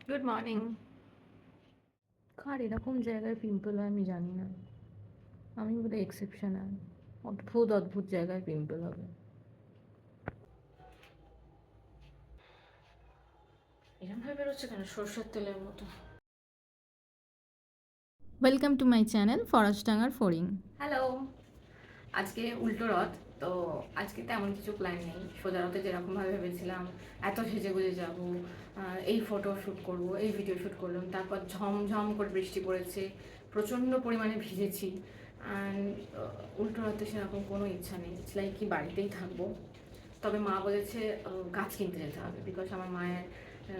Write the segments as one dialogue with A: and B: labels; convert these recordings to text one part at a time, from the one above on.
A: Good morning. কার এরকম জায়গায় pimple হয় আমি জানি না। আমি বোধহয় এক্সেপশনাল। অদ্ভুত অদ্ভুত জায়গায় পিম্পল হবে। এরমভাবে বেরোচ্ছে কেন, সরষের তেলের মতো।
B: ওয়েলকাম টু মাই চ্যানেল ফরাসডাঙ্গার ফড়িং।
A: হ্যালো। আজকে উল্টো রথ। তো আজকে তেমন কিছু প্ল্যান নেই। সোজা রথে যেরকমভাবে ভেবেছিলাম এত সেজে গুজে যাবো, এই ফটো শ্যুট করবো, এই ভিডিও শ্যুট করলাম, তারপর ঝমঝম করে বৃষ্টি পড়েছে, প্রচণ্ড পরিমাণে ভিজেছি। অ্যান্ড উল্টো রথে সেরকম কোনো ইচ্ছা নেই, ইটস লাইক কি বাড়িতেই থাকবো। তবে মা বলেছে গাছ কিনতে যেতে হবে, বিকজ আমার মায়ের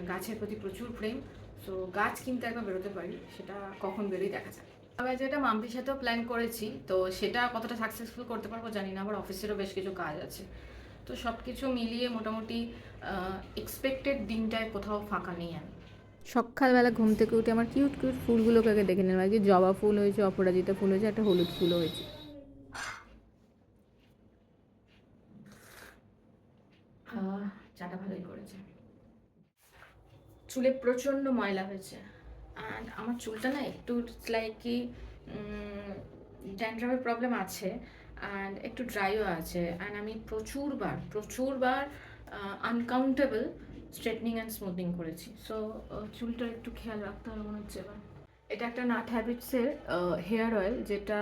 A: গাছের প্রতি প্রচুর প্রেম। সো গাছ কিনতে একবার বেরোতে পারি, সেটা কখন বেরোই দেখা যাক। তবে যেটা মাম্পির সাথেও প্ল্যান করেছি, তো সেটা কতটা সাকসেসফুল করতে পারবো জানি না, আবার অফিসেরও বেশ কিছু কাজ আছে। তো সব কিছু মিলিয়ে মোটামুটি এক্সপেক্টেড দিনটায় কোথাও ফাঁকা নেই আমি।
B: সকালবেলা ঘুম থেকে উঠে আমার কিউট কিউট ফুলগুলোকে আগে দেখে নিলাম। আজকে জবা ফুল হয়েছে, অপরাজিতা ফুল হয়েছে, একটা হলুদ ফুলও হয়েছে।
A: চাটা ভালোই করেছে। চুলে প্রচণ্ড ময়লা হয়েছে, অ্যান্ড আমার চুলটা না একটু লাইক কি ড্যান্ড্রাফের প্রবলেম আছে, অ্যান্ড একটু ড্রাইও আছে, অ্যান্ড আমি প্রচুরবার আনকাউন্টেবল স্ট্রেটনিং অ্যান্ড স্মুথনিং করেছি। সো চুলটা একটু খেয়াল রাখতে হবে মনে হচ্ছে এবার। এটা একটা নাট হ্যাবিটসের হেয়ার অয়েল, যেটা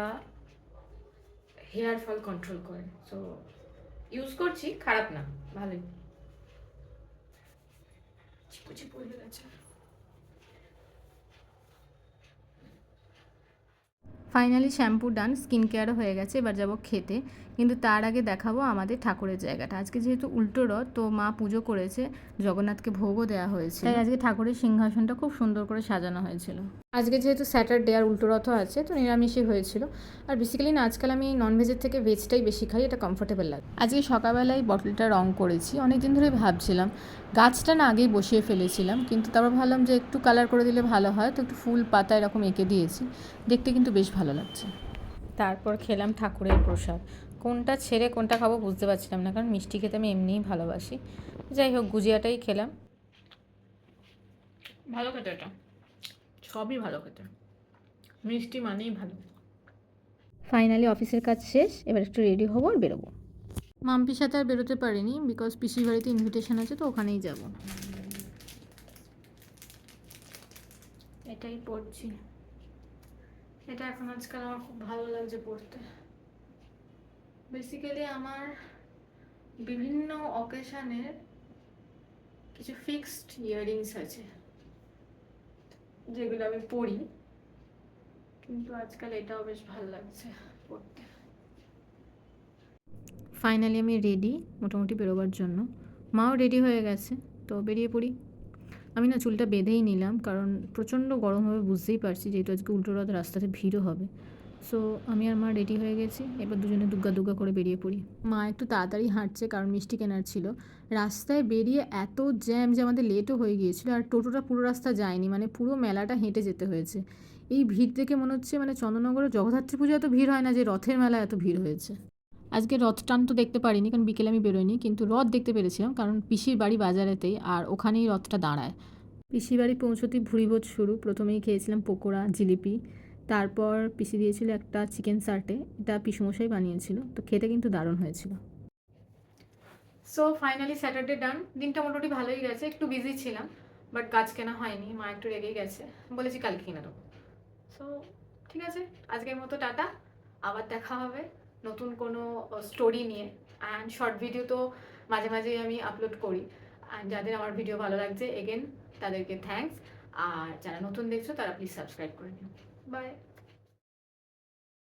A: হেয়ার ফল কন্ট্রোল করে। সো ইউজ করছি, খারাপ না, ভালোই। চিপু চিপু হয়ে গেছে।
B: ফাইনালি শ্যাম্পু ডান, স্কিন কেয়ারও হয়ে গেছে, এবার যাবো খেতে। কিন্তু তার আগে দেখাবো আমাদের ঠাকুরের জায়গাটা। আজকে যেহেতু উল্টো রথ, তো মা পুজো করেছে, জগন্নাথকে ভোগও দেওয়া হয়েছে, তাই আজকে ঠাকুরের সিংহাসনটা খুব সুন্দর করে সাজানো হয়েছিল। আজকে যেহেতু স্যাটারডে আর উল্টো রথও আছে, তো নিরামিষই হয়েছিল। আর বেসিক্যালি না, আজকাল আমি ননভেজের থেকে ভেজটাই বেশি খাই, এটা কমফোর্টেবল লাগে। আজকে সকালবেলায় বটলটা রং করেছি, অনেক দিন ধরে ভাবছিলাম গাছটা না আগেই বসিয়ে ফেলেছিলাম, কিন্তু তারপর ভাবলাম যে একটু কালার করে দিলে ভালো হয়, তো একটু ফুল পাতা এরকম এঁকে দিয়েছি, দেখতে কিন্তু বেশ ভালো লাগছে। তারপর খেলাম ঠাকুরের প্রসাদ। কোনটা ছেড়ে কোনটা খাবো বুঝতে পারছিলাম না, কারণ মিষ্টি খেতে আমি এমনিই ভালোবাসি। যাই হোক, গুজিয়াটাই খেলাম।
A: ভালো খেতে এটা, সবই ভালো খেতে, মিষ্টি মানেই ভালো।
B: ফাইনালি অফিসের কাজ শেষ, এবার একটু রেডি হবো আর বেরোবো। মাম্পির সাথে আর বেরোতে পারিনি, বিকজ পিসির বাড়িতে ইনভিটেশন আছে, তো ওখানেই যাব।
A: এটাই পড়ছি, এটা এখন আজকাল আমার খুব ভালো লাগছে পড়তে। বেসিক্যালি আমার বিভিন্ন অকেশনের কিছু ফিক্সড ইয়াররিংস আছে, যেগুলো আমি পড়ি, কিন্তু আজকাল এটাও বেশ ভালো লাগছে পড়তে।
B: ফাইনালি আমি রেডি মোটামুটি বেরোবার জন্য। মাও রেডি হয়ে গেছে, তো বেরিয়ে পড়ি। আমি না চুলটা বেঁধেই নিলাম, কারণ প্রচণ্ড গরম হবে বুঝতেই পারছি, যেহেতু আজকে উল্টো রথ, রাস্তাতে ভিড়ও হবে। সো আমি আর মা রেডি হয়ে গেছি, এবার দুজনে দুগ্গা দুগ্গা করে বেরিয়ে পড়ি। মা একটু তাড়াতাড়ি হাঁটছে, কারণ মিষ্টি কেনার ছিল। রাস্তায় বেরিয়ে এত জ্যাম যে আমাদের লেটও হয়ে গিয়েছিল, আর টোটোটা পুরো রাস্তা যায়নি, মানে পুরো মেলাটা হেঁটে যেতে হয়েছে। এই ভিড় দেখে মনে হচ্ছে মানে চন্দননগরে জগদ্ধাত্রী পুজো এত ভিড় হয় না, যে রথের মেলা এত ভিড় হয়েছে। আজকে রথ টান তো দেখতে পারিনি, কারণ বিকেলে আমি বেরোইনি, কিন্তু রথ দেখতে পেরেছিলাম, কারণ পিসির বাড়ি বাজারেতেই, আর ওখানেই রথটা দাঁড়ায়। পিসির বাড়ি পৌঁছতেই ভুড়িভোজ শুরু। প্রথমেই খেয়েছিলাম পকোড়া, জিলিপি, তারপর পিসি দিয়েছিল একটা চিকেন সার্টে, এটা পিসমশাই বানিয়েছিল, তো খেতে কিন্তু দারুণ হয়েছিল।
A: সো ফাইনালি স্যাটারডে ডান। দিনটা মোটামুটি ভালোই গেছে, একটু বিজি ছিলাম, বাট গাছ কেনা হয়নি, মা একটু রেগে গেছে, বলেছি কালকে কিনে দেবো। সো ঠিক আছে, আজকের মতো টাটা, আবার দেখা হবে নতুন কোনো স্টোরি নিয়ে। অ্যান্ড শর্ট ভিডিও তো মাঝে মাঝেই আমি আপলোড করি, অ্যান্ড যাদের আমার ভিডিও ভালো লাগছে এগেন তাদেরকে থ্যাঙ্কস, আর যারা নতুন দেখছো তারা প্লিজ সাবস্ক্রাইব করে নিও। বাই।